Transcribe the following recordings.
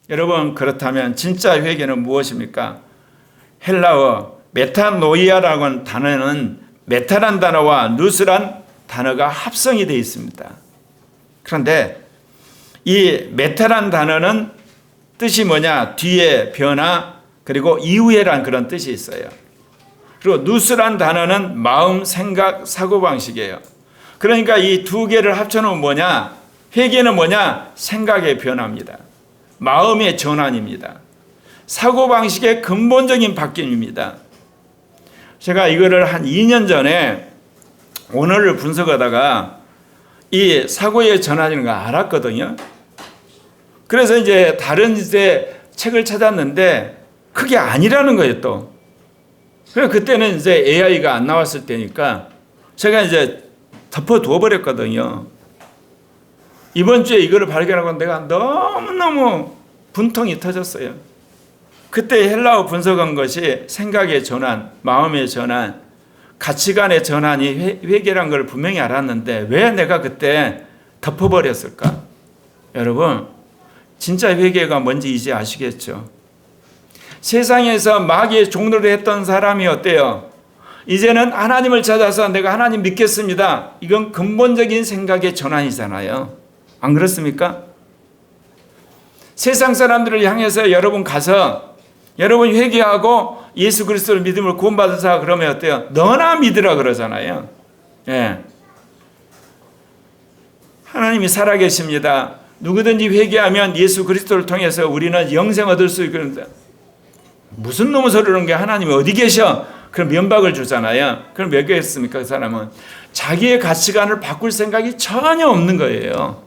여러분, 그렇다면 진짜 회개는 무엇입니까? 헬라어 메타노이아라고 하는 단어는 메타란 단어와 누스란 단어가 합성이 되어 있습니다. 그런데 이 메타란 단어는 뜻이 뭐냐? 뒤에 변화 그리고 이후에란 그런 뜻이 있어요. 그리고 누스란 단어는 마음, 생각, 사고방식이에요. 그러니까 이 두 개를 합쳐놓으면 뭐냐? 회개는 뭐냐? 생각의 변화입니다. 마음의 전환입니다. 사고방식의 근본적인 바뀜입니다. 제가 이거를 한 2년 전에 오늘을 분석하다가 이 사고의 전환이라는 걸 알았거든요. 그래서 이제 다른 이제 책을 찾았는데 그게 아니라는 거예요, 또. 그래서 그때는 이제 AI가 안 나왔을 때니까 제가 이제 덮어두어 버렸거든요. 이번 주에 이거를 발견하고 내가 너무너무 분통이 터졌어요. 그때 헬라어 분석한 것이 생각의 전환, 마음의 전환, 가치관의 전환이 회개란 걸 분명히 알았는데 왜 내가 그때 덮어버렸을까? 여러분, 진짜 회개가 뭔지 이제 아시겠죠? 세상에서 마귀의 종로를 했던 사람이 어때요? 이제는 하나님을 찾아서 내가 하나님 믿겠습니다. 이건 근본적인 생각의 전환이잖아요. 안 그렇습니까? 세상 사람들을 향해서 여러분 가서 여러분 회개하고 예수 그리스도를 믿음을 구원받은 자 그러면 어때요? 너나 믿으라 그러잖아요. 예. 하나님이 살아계십니다. 누구든지 회개하면 예수 그리스도를 통해서 우리는 영생 얻을 수 있는데 무슨 놈의 소리를 하는 게 하나님이 어디 계셔? 그럼 면박을 주잖아요. 그럼 몇 개겠습니까? 그 사람은 자기의 가치관을 바꿀 생각이 전혀 없는 거예요.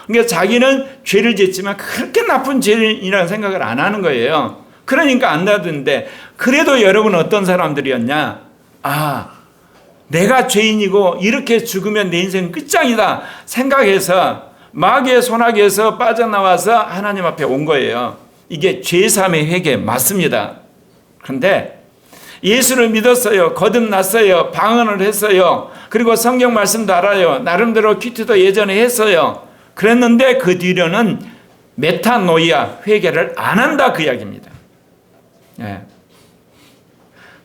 그러니까 자기는 죄를 짓지만 그렇게 나쁜 죄인이라는 생각을 안 하는 거예요. 그러니까 안 놔두는데 그래도 여러분 어떤 사람들이었냐? 아, 내가 죄인이고 이렇게 죽으면 내 인생 끝장이다 생각해서 마귀의 손아귀에서 빠져나와서 하나님 앞에 온 거예요. 이게 죄사함의 회개 맞습니다. 그런데 예수를 믿었어요. 거듭났어요. 방언을 했어요. 그리고 성경 말씀도 알아요. 나름대로 큐티도 예전에 했어요. 그랬는데 그 뒤로는 메타노이아 회개를 안 한다 그 이야기입니다. 예.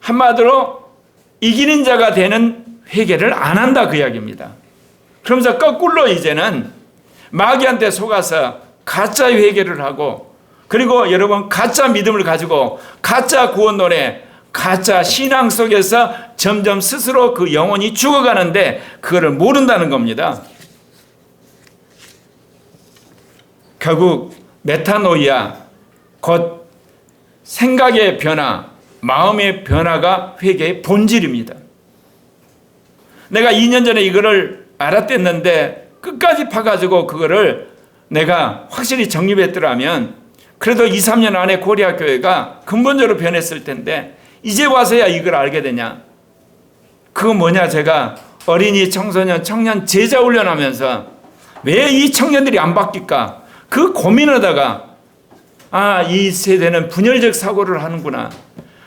한마디로 이기는 자가 되는 회개를 안 한다 그 이야기입니다. 그러면서 거꾸로 이제는 마귀한테 속아서 가짜 회개를 하고 그리고 여러분 가짜 믿음을 가지고 가짜 구원 노래 가짜 신앙 속에서 점점 스스로 그 영혼이 죽어가는데 그거를 모른다는 겁니다. 결국 메타노이아 곧 생각의 변화, 마음의 변화가 회개의 본질입니다. 내가 2년 전에 이거를 알았댔는데 끝까지 파가지고 그거를 내가 확실히 정립했더라면 그래도 2, 3년 안에 고리아 교회가 근본적으로 변했을 텐데 이제 와서야 이걸 알게 되냐? 그거 뭐냐? 제가 어린이, 청소년, 청년 제자 훈련하면서 왜 이 청년들이 안 바뀔까? 그 고민하다가 아, 이 세대는 분열적 사고를 하는구나.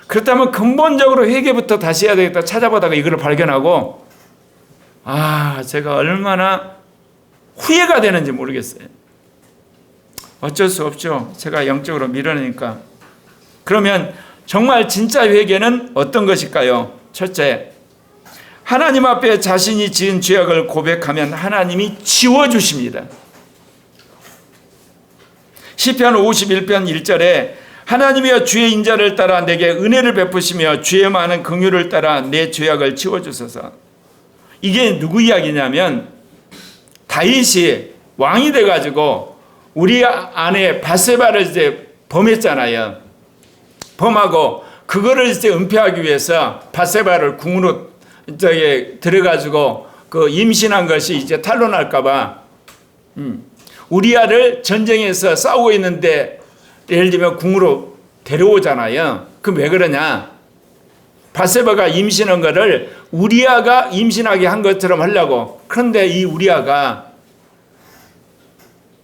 그렇다면 근본적으로 회개부터 다시 해야 되겠다 찾아보다가 이걸 발견하고 아, 제가 얼마나 후회가 되는지 모르겠어요. 어쩔 수 없죠. 제가 영적으로 밀어내니까. 그러면 정말 진짜 회개는 어떤 것일까요? 첫째, 하나님 앞에 자신이 지은 죄악을 고백하면 하나님이 지워주십니다. 시편 51편 1절에 하나님이여 주의 인자를 따라 내게 은혜를 베푸시며 주의 많은 긍휼을 따라 내 죄악을 지워주소서. 이게 누구 이야기냐면 다윗이 왕이 돼가지고 우리 아내 바세바를 이제 범했잖아요. 범하고 그거를 이제 은폐하기 위해서 바세바를 궁으로 저기 들어가지고 그 임신한 것이 이제 탄로날까봐 우리아를 전쟁에서 싸우고 있는데 예를 들면 궁으로 데려오잖아요. 그럼 왜 그러냐? 바세바가 임신한 거를 우리아가 임신하게 한 것처럼 하려고. 그런데 이 우리아가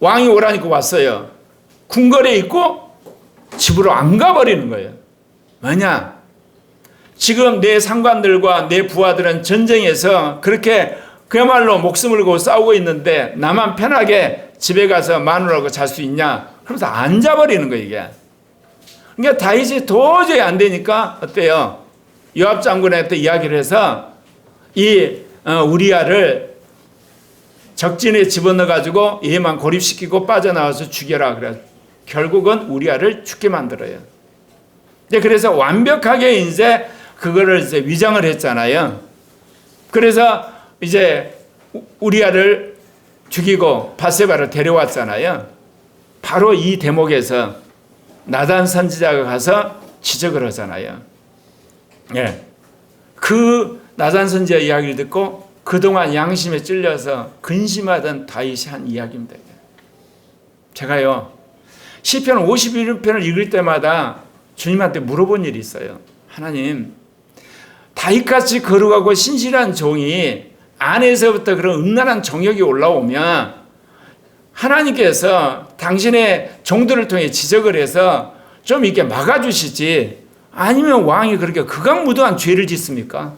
왕이 오라니까 왔어요. 궁궐에 있고 집으로 안 가버리는 거예요. 뭐냐? 지금 내 상관들과 내 부하들은 전쟁에서 그렇게 그야말로 목숨을 걸고 싸우고 있는데 나만 편하게 집에 가서 마누라하고 잘 수 있냐? 그러면서 앉아버리는 거예요, 이게. 그러니까 다윗이 도저히 안 되니까 어때요? 요압 장군한테 이야기를 해서 우리아를 적진에 집어넣어가지고 얘만 고립시키고 빠져나와서 죽여라. 그래. 결국은 우리아를 죽게 만들어요. 그래서 완벽하게 이제 그거를 이제 위장을 했잖아요. 그래서 이제 우리아를 죽이고 바세바를 데려왔잖아요. 바로 이 대목에서 나단 선지자가 가서 지적을 하잖아요. 예. 그 나단 선지자 이야기를 듣고 그동안 양심에 찔려서 근심하던 다윗이 한 이야기입니다. 제가요, 시편 51편을 읽을 때마다 주님한테 물어본 일이 있어요. 하나님, 다윗같이 거룩하고 신실한 종이 안에서부터 그런 음란한 정욕이 올라오면 하나님께서 당신의 종들을 통해 지적을 해서 좀 이렇게 막아주시지, 아니면 왕이 그렇게 극악무도한 죄를 짓습니까?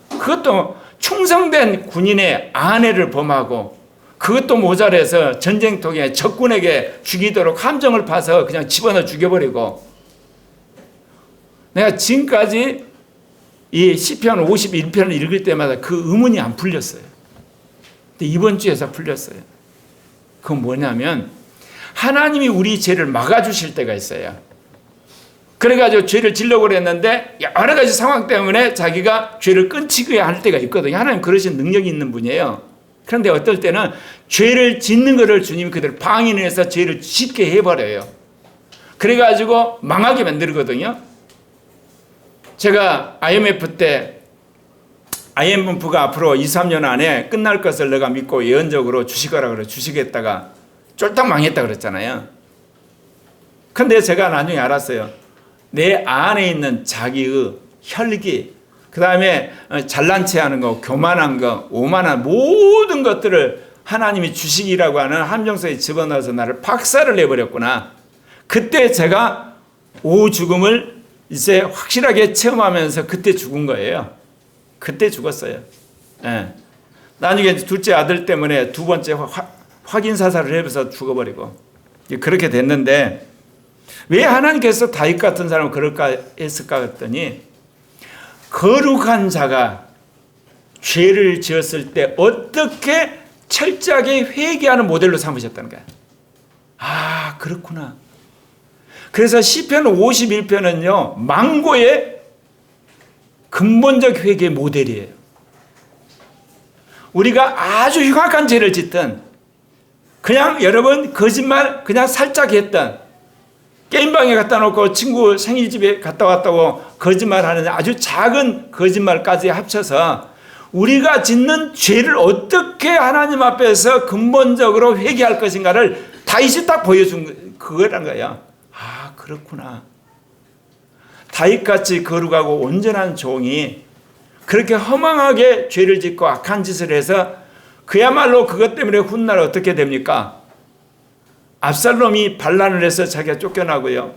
그것도 충성된 군인의 아내를 범하고, 그것도 모자라서 전쟁통에 적군에게 죽이도록 함정을 파서 그냥 집어넣어 죽여버리고. 내가 지금까지 이 시편 51편을 읽을 때마다 그 의문이 안 풀렸어요. 근데 이번 주에서 풀렸어요. 그건 뭐냐면 하나님이 우리 죄를 막아주실 때가 있어요. 그래가지고 죄를 지려고 그랬는데 여러 가지 상황 때문에 자기가 죄를 끊치게 할 때가 있거든요. 하나님 그러신 능력이 있는 분이에요. 그런데 어떨 때는 죄를 짓는 것을 주님이 그대로 방인해서 죄를 짓게 해버려요. 그래가지고 망하게 만들거든요. 제가 IMF 때 IMF가 앞으로 2, 3년 안에 끝날 것을 내가 믿고 예언적으로 주식하라 그래 주식했다가 쫄딱 망했다 그랬잖아요. 근데 제가 나중에 알았어요. 내 안에 있는 자기의 혈기, 그 다음에 잘난 체하는 거, 교만한 거, 오만한 모든 것들을 하나님이 주식이라고 하는 함정소에 집어넣어서 나를 박살을 내버렸구나. 그때 제가 오죽음을 이제 확실하게 체험하면서 그때 죽은 거예요. 그때 죽었어요. 예. 나중에 둘째 아들 때문에 두 번째 확인 사살을 해서 죽어버리고 그렇게 됐는데, 왜 하나님께서 다윗 같은 사람을 그럴까 했을까 했더니 거룩한 자가 죄를 지었을 때 어떻게 철저하게 회개하는 모델로 삼으셨다는 거야. 아, 그렇구나. 그래서 시편 51편은요 망고의 근본적 회개 모델이에요. 우리가 아주 흉악한 죄를 짓든, 그냥 여러분 거짓말 그냥 살짝 했던, 게임방에 갖다 놓고 친구 생일집에 갔다 왔다고 거짓말하는 아주 작은 거짓말까지 합쳐서 우리가 짓는 죄를 어떻게 하나님 앞에서 근본적으로 회개할 것인가를 다윗이 딱 보여준 그거란 거야. 아, 그렇구나. 다윗같이 거룩하고 온전한 종이 그렇게 허망하게 죄를 짓고 악한 짓을 해서 그야말로 그것 때문에 훗날 어떻게 됩니까? 압살롬이 반란을 해서 자기가 쫓겨나고요.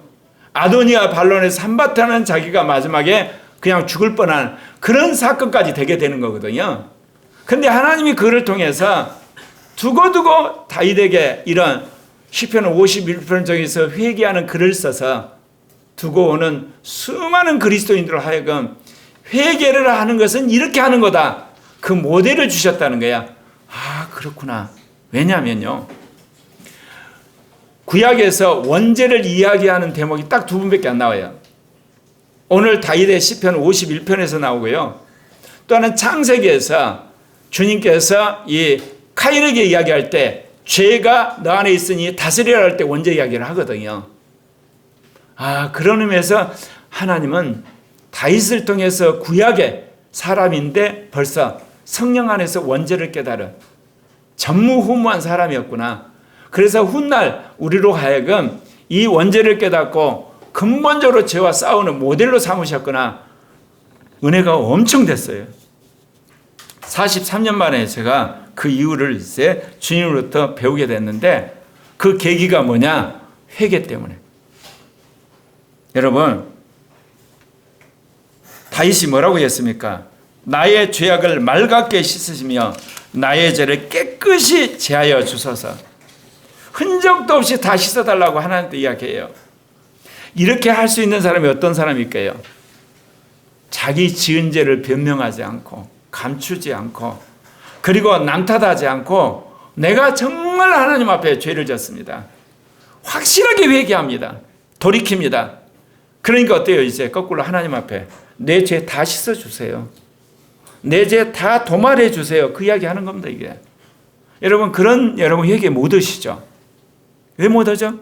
아도니아 반란에서 한바탕은 자기가 마지막에 그냥 죽을 뻔한 그런 사건까지 되게 되는 거거든요. 그런데 하나님이 그를 통해서 두고두고 다윗에게 이런 시편 51편 중에서 회개하는 글을 써서 두고 오는 수많은 그리스도인들로 하여금 회개를 하는 것은 이렇게 하는 거다. 그 모델을 주셨다는 거야. 아, 그렇구나. 왜냐면요, 구약에서 원죄를 이야기하는 대목이 딱 두 분밖에 안 나와요. 오늘 다윗의 시편 51편에서 나오고요. 또 하나는 창세기에서 주님께서 이 카인에게 이야기할 때 죄가 너 안에 있으니 다스리라 할 때 원죄 이야기를 하거든요. 아, 그런 의미에서 하나님은 다윗을 통해서 구약의 사람인데 벌써 성령 안에서 원죄를 깨달은 전무후무한 사람이었구나. 그래서 훗날 우리로 하여금 이 원죄를 깨닫고 근본적으로 죄와 싸우는 모델로 삼으셨구나. 은혜가 엄청 됐어요. 43년 만에 제가 그 이유를 이제 주님으로부터 배우게 됐는데, 그 계기가 뭐냐? 회개 때문에. 여러분, 다윗이 뭐라고 했습니까? 나의 죄악을 맑게 씻으시며 나의 죄를 깨끗이 제하여 주소서. 흔적도 없이 다 씻어달라고 하나님께 이야기해요. 이렇게 할 수 있는 사람이 어떤 사람일까요? 자기 지은 죄를 변명하지 않고 감추지 않고 그리고 남 탓하지 않고 내가 정말 하나님 앞에 죄를 졌습니다. 확실하게 회개합니다. 돌이킵니다. 그러니까 어때요? 이제 거꾸로 하나님 앞에 내 죄 다 씻어주세요. 내 죄 다 도말해 주세요. 그 이야기 하는 겁니다. 이게. 여러분 여러분 회개 못 하시죠? 왜 못 하죠?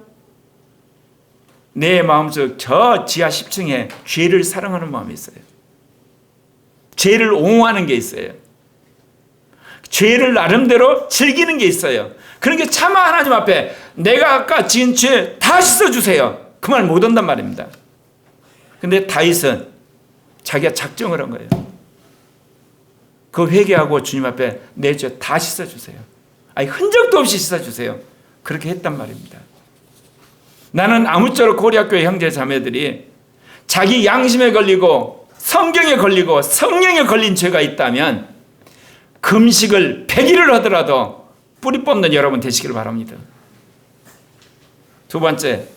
내 마음속 저 지하 10층에 죄를 사랑하는 마음이 있어요. 죄를 옹호하는 게 있어요. 죄를 나름대로 즐기는 게 있어요. 그러니까 차마 하나님 앞에 내가 아까 지은 죄 다 씻어주세요. 그 말 못 한단 말입니다. 근데 다윗은 자기가 작정을 한 거예요. 그 회개하고 주님 앞에 내 죄 다 씻어주세요. 아니 흔적도 없이 씻어주세요. 그렇게 했단 말입니다. 나는 아무쪼록 고려학교의 형제 자매들이 자기 양심에 걸리고 성경에 걸리고 성령에 걸린 죄가 있다면 금식을 100일을 하더라도 뿌리 뽑는 여러분 되시길 바랍니다. 두 번째,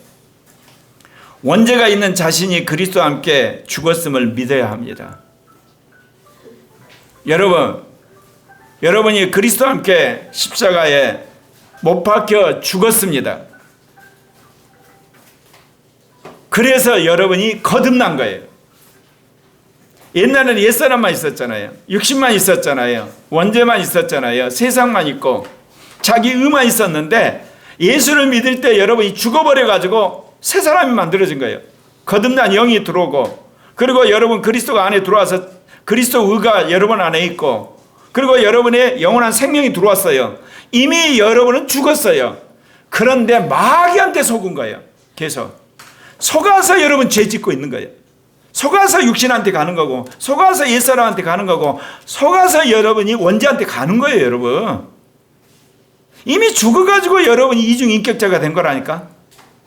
원죄가 있는 자신이 그리스도와 함께 죽었음을 믿어야 합니다. 여러분이 그리스도와 함께 십자가에 못 박혀 죽었습니다. 그래서 여러분이 거듭난 거예요. 옛날에는 옛사람만 있었잖아요. 육신만 있었잖아요. 원죄만 있었잖아요. 세상만 있고 자기 의만 있었는데 예수를 믿을 때 여러분이 죽어버려가지고 새 사람이 만들어진 거예요. 거듭난 영이 들어오고 그리고 여러분 그리스도가 안에 들어와서 그리스도 의가 여러분 안에 있고 그리고 여러분의 영원한 생명이 들어왔어요. 이미 여러분은 죽었어요. 그런데 마귀한테 속은 거예요. 계속 속아서 여러분 죄 짓고 있는 거예요. 속아서 육신한테 가는 거고 속아서 옛사람한테 가는 거고 속아서 여러분이 원죄한테 가는 거예요. 여러분 이미 죽어가지고 여러분이 이중인격자가 된 거라니까.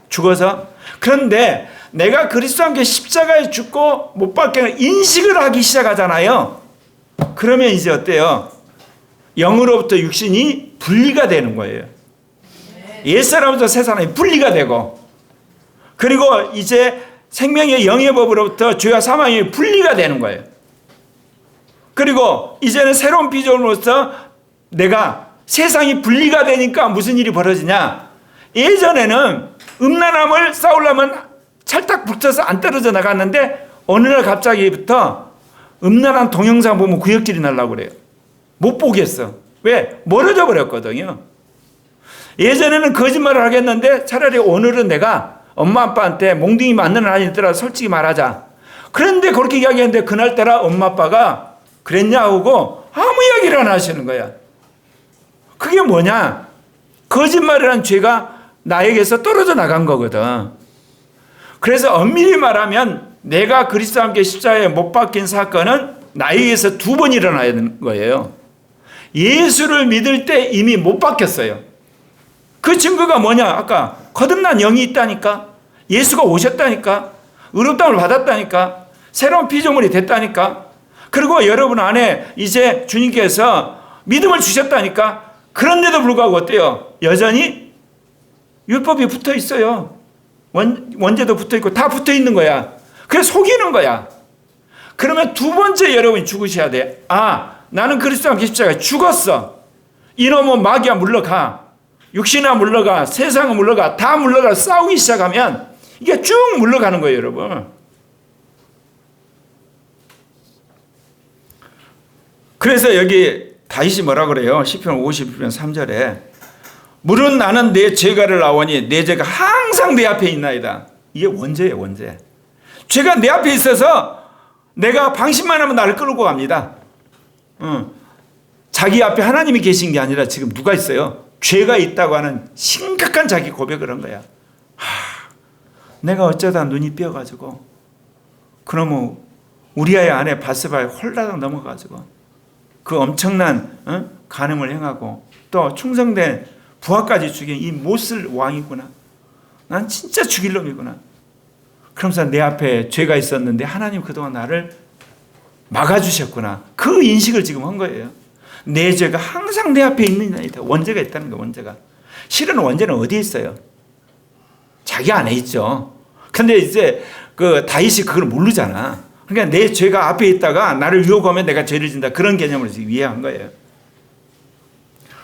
죽어서. 그런데 내가 그리스도와 함께 십자가에 죽고 못 박혀 인식을 하기 시작하잖아요. 그러면 이제 어때요? 영으로부터 육신이 분리가 되는 거예요. 옛사람부터 새사람이 분리가 되고 그리고 이제 생명의 영의 법으로부터 죄와 사망이 분리가 되는 거예요. 그리고 이제는 새로운 비전으로서 내가 세상이 분리가 되니까 무슨 일이 벌어지냐? 예전에는 음란함을 싸우려면 찰딱 붙어서 안 떨어져 나갔는데 어느 날 갑자기부터 음란한 동영상 보면 구역질이 날라고 그래요. 못 보겠어. 왜? 멀어져 버렸거든요. 예전에는 거짓말을 하겠는데 차라리 오늘은 내가 엄마 아빠한테 몽둥이 맞는 날 아니더라도 솔직히 말하자. 그런데 그렇게 이야기했는데 그날따라 엄마 아빠가 그랬냐 하고 아무 이야기를 안 하시는 거야. 그게 뭐냐? 거짓말이라는 죄가 나에게서 떨어져 나간 거거든. 그래서 엄밀히 말하면 내가 그리스도와 함께 십자가에 못 박힌 사건은 나에게서 2번 일어나야 되는 거예요. 예수를 믿을 때 이미 못 박혔어요. 그 증거가 뭐냐? 아까 거듭난 영이 있다니까. 예수가 오셨다니까. 의롭다움을 받았다니까. 새로운 피조물이 됐다니까. 그리고 여러분 안에 이제 주님께서 믿음을 주셨다니까. 그런데도 불구하고 어때요? 여전히 율법이 붙어 있어요. 원죄도 붙어 있고 다 붙어 있는 거야. 그래서 속이는 거야. 그러면 2번째 여러분이 죽으셔야 돼. 아, 나는 그리스도와 함께 십자가에 죽었어. 이놈은 마귀야 물러가. 육신아 물러가. 세상은 물러가. 다 물러가. 싸우기 시작하면 이게 쭉 물러가는 거예요, 여러분. 그래서 여기 다윗이 뭐라 그래요? 시편 52편 3절에 물은 나는 내 죄가를 나오니 내 죄가 항상 내 앞에 있나이다. 이게 원죄예요, 원죄. 죄가 내 앞에 있어서 내가 방심만 하면 나를 끌고 갑니다. 자기 앞에 하나님이 계신 게 아니라 지금 누가 있어요? 죄가 있다고 하는 심각한 자기 고백을 한 거야. 내가 어쩌다 눈이 삐어가지고 그러면 우리아의 아내 바세바에 홀라당 넘어가지고 그 엄청난 간음을 행하고 또 충성된 부하까지 죽인 이 못쓸 왕이구나. 난 진짜 죽일 놈이구나. 그러면서 내 앞에 죄가 있었는데 하나님 그동안 나를 막아주셨구나. 그 인식을 지금 한 거예요. 내 죄가 항상 내 앞에 있는 나이다. 원죄가 있다는 거야, 원죄가. 실은 원죄는 어디에 있어요? 자기 안에 있죠. 근데 이제 그 다윗이 그걸 모르잖아. 그러니까 내 죄가 앞에 있다가 나를 유혹하면 내가 죄를 진다. 그런 개념을 이해한 거예요.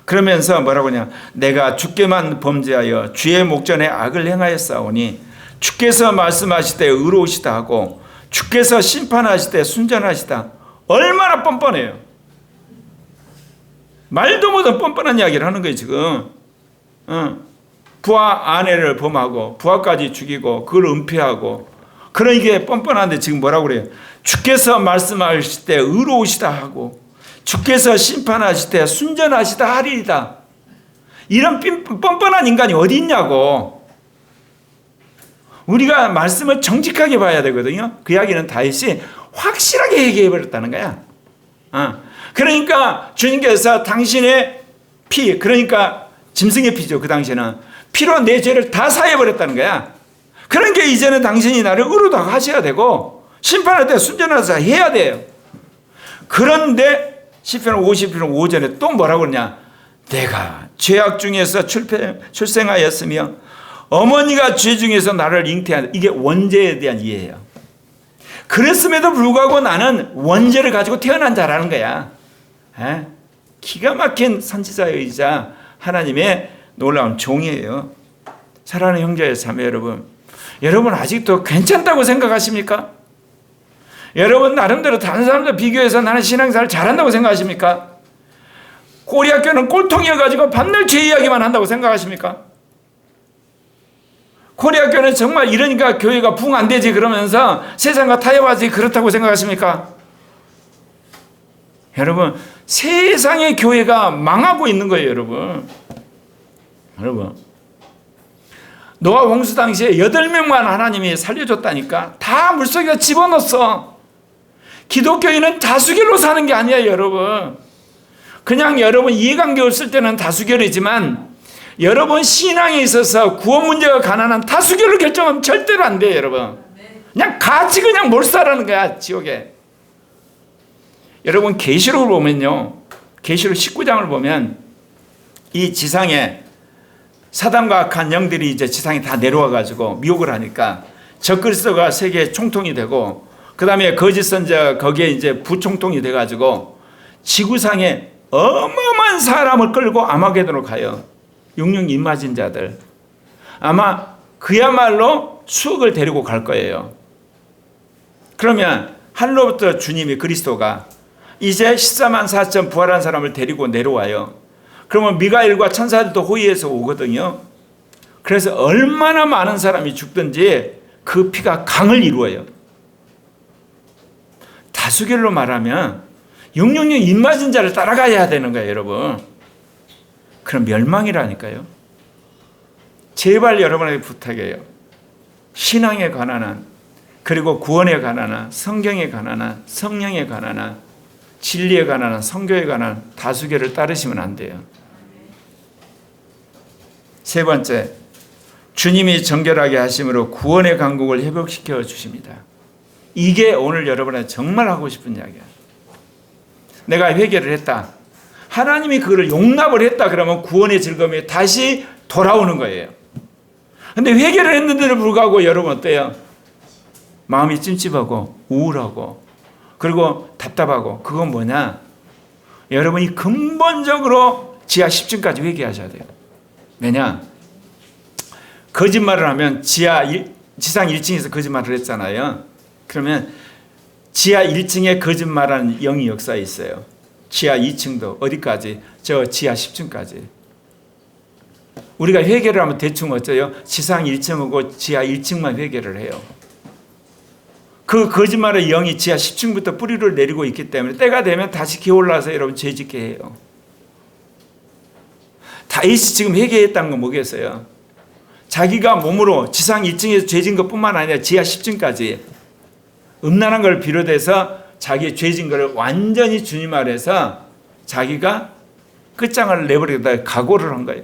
그러면서 뭐라고 하냐. 내가 주께만 범죄하여 주의 목전에 악을 행하였사오니 주께서 말씀하실 때 의로우시다 하고 주께서 심판하실 때 순전하시다. 얼마나 뻔뻔해요. 말도 못한 뻔뻔한 이야기를 하는 거예요 지금. 부하 아내를 범하고 부하까지 죽이고 그걸 은폐하고 그런 게 뻔뻔한데 지금 뭐라고 그래요? 주께서 말씀하실 때 의로우시다 하고 주께서 심판하실 때 순전하시다 하리이다. 이런 뻔뻔한 인간이 어디 있냐고. 우리가 말씀을 정직하게 봐야 되거든요. 그 이야기는 다윗이 확실하게 얘기해버렸다는 거야. 그러니까 주님께서 당신의 피, 그러니까 짐승의 피죠. 그 당시에는 피로 내 죄를 다 사해버렸다는 거야. 그러니까 이제는 당신이 나를 의롭다 하셔야 되고 심판할 때 순전하사 해야 돼요. 그런데 시편 50편 5절에 또 뭐라고 그러냐. 내가 죄악 중에서 출생하였으며 어머니가 죄 중에서 나를 잉태한다. 이게 원죄에 대한 이해예요. 그랬음에도 불구하고 나는 원죄를 가지고 태어난 자라는 거야. 기가 막힌 선지자이자 하나님의 놀라운 종이에요. 사랑하는 형제 자매 여러분 아직도 괜찮다고 생각하십니까? 여러분 나름대로 다른 사람들 비교해서 나는 신앙생활 잘한다고 생각하십니까? 꼬리학교는 꼴통이어가지고 밤낮 죄 이야기만 한다고 생각하십니까? 코리아교는 정말 이러니까 교회가 붕 안 되지 그러면서 세상과 타협하지 그렇다고 생각하십니까? 여러분 세상의 교회가 망하고 있는 거예요. 여러분 노아 홍수 당시에 8명만 하나님이 살려줬다니까. 다 물속에 집어넣었어. 기독교인은 다수결로 사는 게 아니에요. 여러분 그냥 여러분 이해관계 없을 때는 다수결이지만 여러분 신앙에 있어서 구원 문제가 가난한 다수결로 결정하면 절대로 안 돼요. 여러분 그냥 같이 그냥 몰살하는 거야 지옥에. 여러분 계시록을 보면요, 계시록 19장을 보면 이 지상에 사단과 악한 영들이 이제 지상에 다 내려와 가지고 미혹을 하니까 적그리스도가 세계의 총통이 되고 그 다음에 거짓 선지자가 거기에 이제 부총통이 돼 가지고 지구상에 어마어마한 사람을 끌고 아마게도로 가요. 육룡 입맞은 자들. 아마 그야말로 수억을 데리고 갈 거예요. 그러면 하늘로부터 주님이 그리스도가 이제 14만 4천 부활한 사람을 데리고 내려와요. 그러면 미가엘과 천사들도 호위해서 오거든요. 그래서 얼마나 많은 사람이 죽든지 그 피가 강을 이루어요. 다수결로 말하면 육룡 입맞은 자를 따라가야 되는 거예요. 여러분 그럼 멸망이라니까요. 제발 여러분에게 부탁해요. 신앙에 관한 한, 그리고 구원에 관한 한, 성경에 관한 한, 성령에 관한 한, 진리에 관한 한, 성교에 관한 한 다수결을 따르시면 안 돼요. 세 번째, 주님이 정결하게 하심으로 구원의 강국을 회복시켜 주십니다. 이게 오늘 여러분한테 정말 하고 싶은 이야기야. 내가 회개를 했다. 하나님이 그거를 용납을 했다 그러면 구원의 즐거움이 다시 돌아오는 거예요. 근데 회개를 했는데도 불구하고 여러분 어때요? 마음이 찜찜하고 우울하고 그리고 답답하고. 그건 뭐냐? 여러분이 근본적으로 지하 10층까지 회개하셔야 돼요. 왜냐? 거짓말을 하면 지상 1층에서 거짓말을 했잖아요. 그러면 지하 1층에 거짓말하는 영이 역사에 있어요. 지하 2층도 어디까지? 저 지하 10층까지. 우리가 회개를 하면 대충 어쩌요? 지상 1층하고 지하 1층만 회개를 해요. 그 거짓말의 영이 지하 10층부터 뿌리를 내리고 있기 때문에 때가 되면 다시 기어올라서 여러분 죄짓게 해요. 다윗이 지금 회개했다는 건 뭐겠어요? 자기가 몸으로 지상 1층에서 죄진 것뿐만 아니라 지하 10층까지 음란한 걸 비롯해서 자기의 죄진 것을 완전히 주님 아래서 자기가 끝장을 내버리다 각오를 한 거예요.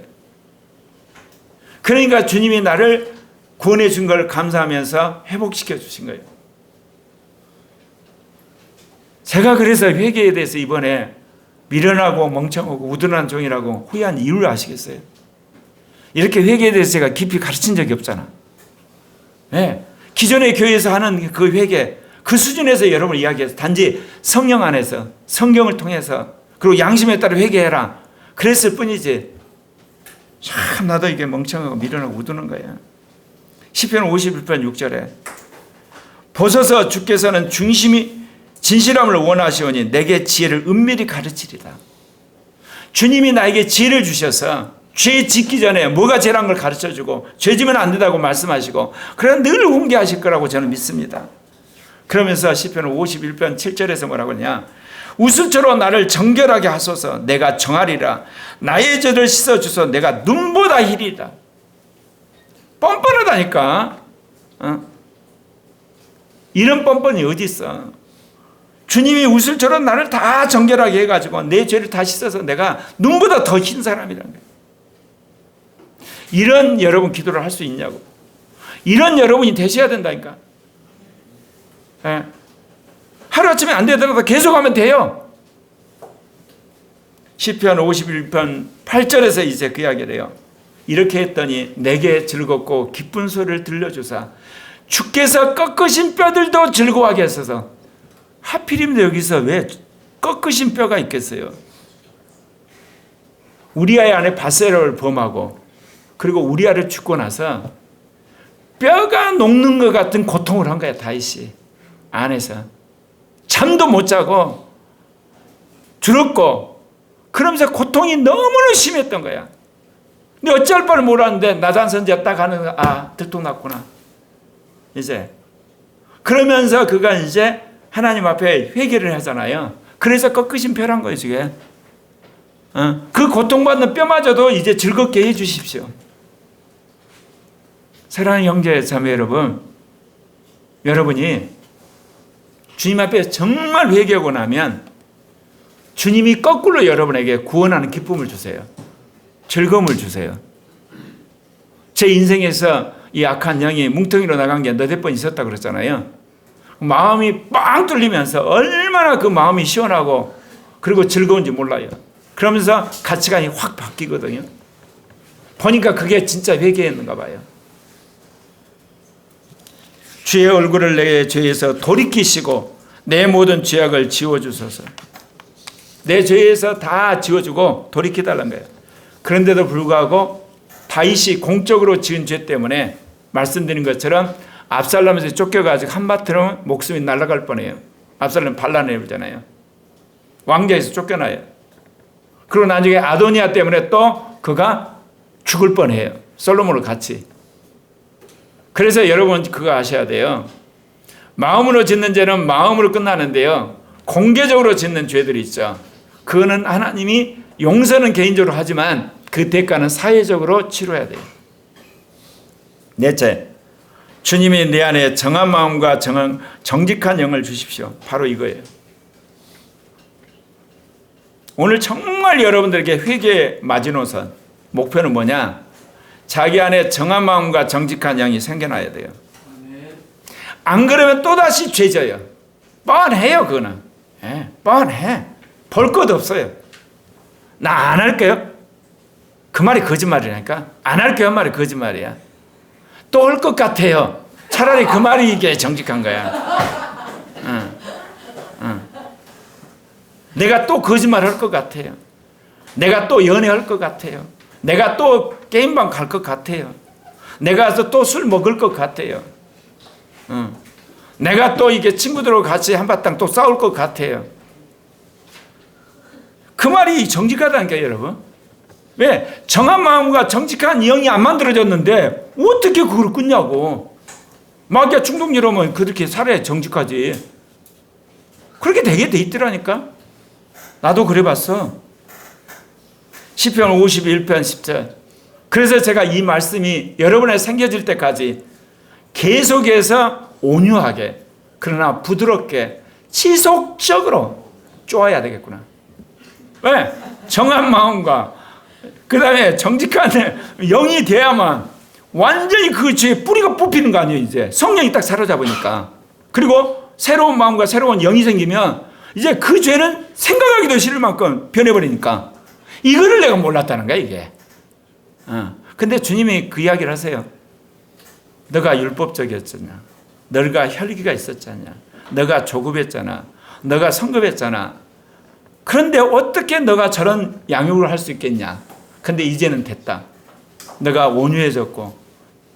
그러니까 주님이 나를 구원해 준 걸 감사하면서 회복시켜 주신 거예요. 제가 그래서 회개에 대해서 이번에 미련하고 멍청하고 우둔한 종이라고 후회한 이유를 아시겠어요? 이렇게 회개에 대해서 제가 깊이 가르친 적이 없잖아. 네. 기존의 교회에서 하는 그 회개, 그 수준에서 여러분을 이야기해서 단지 성령 안에서 성경을 통해서 그리고 양심에 따라 회개해라 그랬을 뿐이지. 참 나도 이게 멍청하고 미련하고 우두는 거야. 시편 51편 6절에 보소서 주께서는 진실함을 원하시오니 내게 지혜를 은밀히 가르치리라. 주님이 나에게 지혜를 주셔서 죄 짓기 전에 뭐가 죄란 걸 가르쳐주고 죄 지면 안 된다고 말씀하시고 그래야 늘 훈계하실 거라고 저는 믿습니다. 그러면서 시편 51편 7절에서 뭐라고 하냐, 우슬초로 나를 정결하게 하소서. 내가 정하리라. 나의 죄를 씻어주소. 내가 눈보다 희리라. 뻔뻔하다니까. 이런 뻔뻔이 어디 있어. 주님이 우슬초로 나를 다 정결하게 해가지고 내 죄를 다 씻어서 내가 눈보다 더 흰 사람이라는 거예요. 이런 여러분 기도를 할 수 있냐고. 이런 여러분이 되셔야 된다니까. 예. 하루아침에 안 되더라도 계속하면 돼요. 시편 51편 8절에서 이제 그 이야기를 해요. 이렇게 했더니 내게 즐겁고 기쁜 소리를 들려주사 주께서 꺾으신 뼈들도 즐거워하게 하소서. 하필이면 여기서 왜 꺾으신 뼈가 있겠어요? 우리아의 아내 바세라를 범하고 그리고 우리아를 죽고 나서 뼈가 녹는 것 같은 고통을 한 거야. 다윗이 안에서 잠도 못 자고 두렵고 그러면서 고통이 너무나 심했던 거야. 근데 어찌할 바를 몰랐는데 나단 선지자 딱 하는 거, 들통났구나 이제. 그러면서 그가 이제 하나님 앞에 회개를 하잖아요. 그래서 꺾으신 뼈란 거예요 지금. 그 고통받는 뼈마저도 이제 즐겁게 해 주십시오. 사랑하는 형제 자매 여러분, 여러분이 주님 앞에 정말 회개하고 나면 주님이 거꾸로 여러분에게 구원하는 기쁨을 주세요. 즐거움을 주세요. 제 인생에서 이 악한 영이 뭉텅이로 나간 게 너댓 번 있었다고 그랬잖아요. 마음이 빵 뚫리면서 얼마나 그 마음이 시원하고 그리고 즐거운지 몰라요. 그러면서 가치관이 확 바뀌거든요. 보니까 그게 진짜 회개였는가 봐요. 주의 얼굴을 내 죄에서 돌이키시고 내 모든 죄악을 지워주소서. 내 죄에서 다 지워주고 돌이켜달라는 거예요. 그런데도 불구하고 다윗이 공적으로 지은 죄 때문에 말씀드린 것처럼 압살롬에서 쫓겨가지고 한바트로 목숨이 날아갈 뻔해요. 압살롬 반란해버리잖아요. 왕좌에서 쫓겨나요. 그리고 나중에 아도니아 때문에 또 그가 죽을 뻔해요. 솔로몬을 같이. 그래서 여러분 그거 아셔야 돼요. 마음으로 짓는 죄는 마음으로 끝나는데요. 공개적으로 짓는 죄들이 있죠. 그거는 하나님이 용서는 개인적으로 하지만 그 대가는 사회적으로 치러야 돼요. 넷째, 주님이 내 안에 정한 마음과 정직한 영을 주십시오. 바로 이거예요. 오늘 정말 여러분들에게 회개의 마지노선, 목표는 뭐냐? 자기 안에 정한 마음과 정직한 영이 생겨나야 돼요. 안 그러면 또다시 죄져요. 뻔해요 그거는. 뻔해. 볼 것 없어요. 나 안 할게요. 그 말이 거짓말이라니까. 안 할게요 말이 거짓말이야. 또 올 것 같아요. 차라리 그 말이 이게 정직한 거야. 내가 또 거짓말 할 것 같아요. 내가 또 연애할 것 같아요. 내가 또 게임방 갈 것 같아요. 내가 가서 또 술 먹을 것 같아요. 내가 또 이게 친구들하고 같이 한바탕 또 싸울 것 같아요. 그 말이 정직하다니까요, 여러분. 왜? 정한 마음과 정직한 영이 안 만들어졌는데 어떻게 그걸 끊냐고. 마귀와 충동 이러면 그렇게 살아야 정직하지. 그렇게 되게 돼 있더라니까. 나도 그래봤어. 시편 51편 10절. 그래서 제가 이 말씀이 여러분에 생겨질 때까지 계속해서 온유하게 그러나 부드럽게 지속적으로 쪼아야 되겠구나. 왜? 정한 마음과 그 다음에 정직한 영이 돼야만 완전히 그 죄의 뿌리가 뽑히는 거 아니에요. 이제 성령이 딱 사로잡으니까. 그리고 새로운 마음과 새로운 영이 생기면 이제 그 죄는 생각하기도 싫을 만큼 변해버리니까 이거를 내가 몰랐다는 거야 이게. 근데 주님이 그 이야기를 하세요. 너가 율법적이었잖아. 너가 혈기가 있었잖아. 너가 조급했잖아. 너가 성급했잖아. 그런데 어떻게 너가 저런 양육을 할 수 있겠냐. 근데 이제는 됐다. 너가 온유해졌고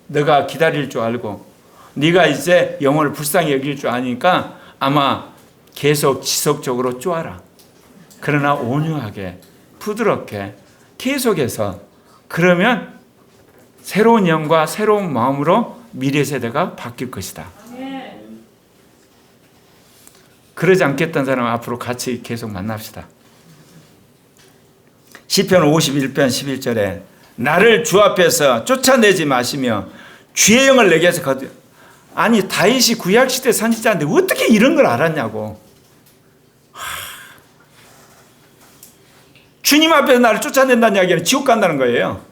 너가 기다릴 줄 알고 네가 이제 영혼을 불쌍히 여길 줄 아니까 아마 계속 지속적으로 쪼아라. 그러나 온유하게 부드럽게 계속해서 그러면 새로운 영과 새로운 마음으로 미래 세대가 바뀔 것이다. 그러지 않겠다는 사람 앞으로 같이 계속 만납시다. 시편 51편 11절에 나를 주 앞에서 쫓아내지 마시며 주의 영을 내게서 거두어. 아니 다윗이 구약시대 선지자인데 어떻게 이런 걸 알았냐고. 주님 앞에서 나를 쫓아낸다는 이야기는 지옥 간다는 거예요.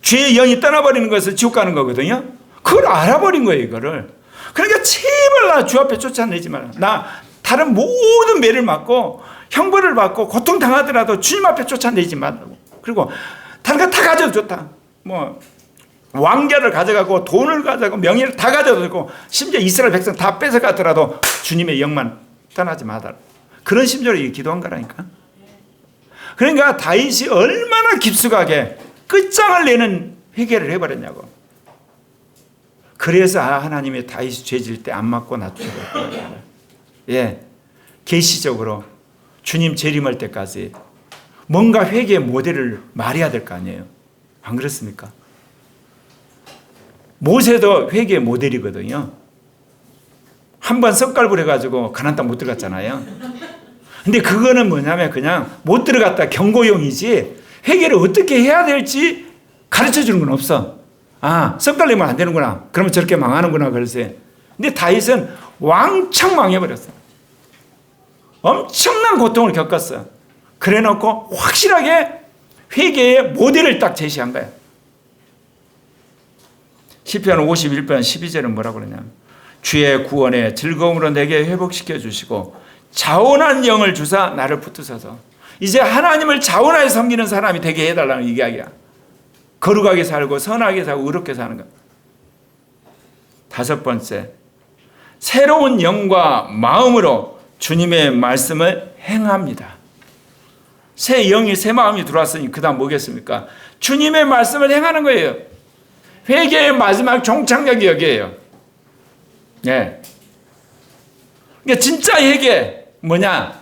주의 영이 떠나버리는 것을 지옥 가는 거거든요. 그걸 알아버린 거예요. 이거를. 그러니까 제발 나 주 앞에 쫓아내지 마라. 나 다른 모든 매를 맞고 형벌을 받고 고통당하더라도 주님 앞에 쫓아내지 말라고. 그리고 다른 거 다 가져도 좋다. 뭐 왕자를 가져가고 돈을 가져가고 명예를 다 가져도 되고 심지어 이스라엘 백성 다 뺏어가더라도 주님의 영만 떠나지 마라. 그런 심정으로 기도한 거라니까. 그러니까 다윗이 얼마나 깊숙하게 끝장을 내는 회개를 해버렸냐고. 그래서 하나님의 다윗이 죄질 때 안 맞고 낮추고 예, 계시적으로 주님 재림할 때까지 뭔가 회개의 모델을 말해야 될 거 아니에요. 안 그렇습니까? 모세도 회개의 모델이거든요. 한번 썩갈불 해가지고 가나안 땅 못 들어갔잖아요. 근데 그거는 뭐냐면 그냥 못 들어갔다 경고용이지 회개를 어떻게 해야 될지 가르쳐 주는 건 없어. 아, 썩갈리면 안 되는구나. 그러면 저렇게 망하는구나. 그러세요. 근데 다윗은 왕창 망해버렸어. 엄청난 고통을 겪었어. 그래 놓고 확실하게 회개의 모델을 딱 제시한 거야. 시편 51편 12절은 뭐라고 그러냐면 주의 구원의 즐거움으로 내게 회복시켜 주시고 자원한 영을 주사 나를 붙드셔서. 이제 하나님을 자원하게 섬기는 사람이 되게 해달라는 이야기야. 거룩하게 살고 선하게 살고 의롭게 사는 것. 다섯 번째, 새로운 영과 마음으로 주님의 말씀을 행합니다. 새 영이 새 마음이 들어왔으니 그 다음 뭐겠습니까? 주님의 말씀을 행하는 거예요. 회개의 마지막 종착역이 여기에요. 네. 그러니까 진짜 회개 뭐냐?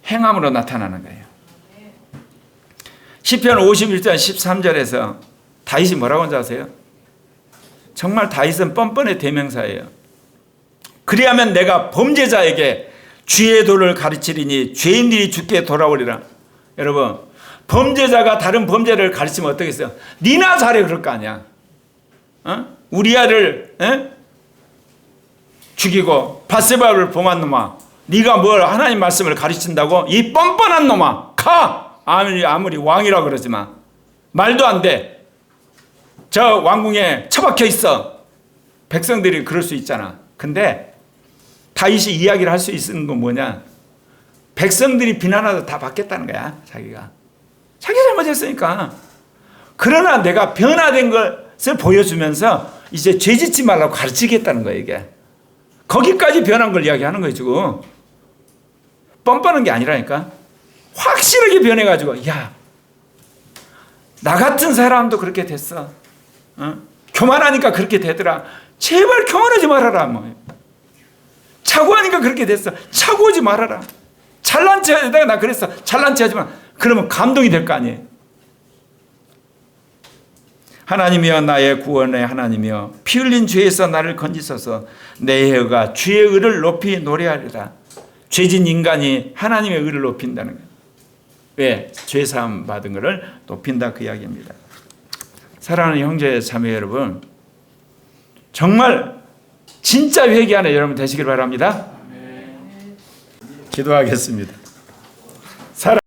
행함으로 나타나는 거예요. 시편 51장 13절에서 다윗이 뭐라고 하는지 아세요? 정말 다윗은 뻔뻔의 대명사예요. 그리하면 내가 범죄자에게 주의 도를 가르치리니 죄인들이 주께 돌아오리라. 여러분, 범죄자가 다른 범죄를 가르치면 어떻겠어요? 니나 잘해 그럴 거 아니야. 우리아를 죽이고 밧세바를 범한 놈아, 네가 뭘 하나님 말씀을 가르친다고? 이 뻔뻔한 놈아, 가! 아무리 왕이라 그러지만 말도 안 돼. 저 왕궁에 처박혀 있어. 백성들이 그럴 수 있잖아. 근데 다윗이 이야기를 할 수 있는 건 뭐냐? 백성들이 비난하다 다 받겠다는 거야. 자기가 잘못했으니까. 그러나 내가 변화된 것을 보여주면서 이제 죄 짓지 말라고 가르치겠다는 거야. 이게 거기까지 변한 걸 이야기하는 거예요. 지금 뻔뻔한 게 아니라니까. 확실하게 변해가지고, 야, 나 같은 사람도 그렇게 됐어. 교만하니까 그렇게 되더라. 제발 교만하지 말아라. 뭐. 차고하니까 그렇게 됐어. 차고하지 말아라. 잘난 체 하다가 나 그랬어. 잘난 체 하지만 그러면 감동이 될 거 아니에요. 하나님이여 나의 구원의 하나님이여 피 흘린 죄에서 나를 건지소서. 내 혀가 주의 의를 높이 노래하리라. 죄진 인간이 하나님의 의를 높인다는 거예요. 왜? 죄사함 받은 것을 높인다 그 이야기입니다. 사랑하는 형제 자매 여러분, 정말 진짜 회개하는 여러분 되시길 바랍니다. 기도하겠습니다.